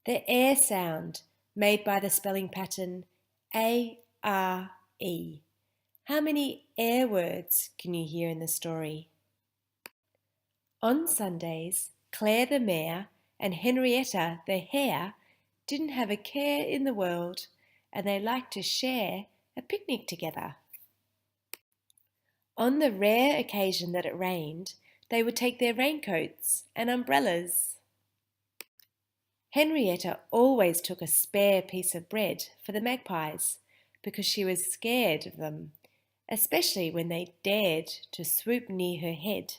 The air sound made by the spelling pattern A-R-E. How many air words can you hear in the story? On Sundays, Claire the mare and Henrietta the hare didn't have a care in the world, and they liked to share a picnic together. On the rare occasion that it rained, they would take their raincoats and umbrellas. Henrietta always took a spare piece of bread for the magpies because she was scared of them, especially when they dared to swoop near her head.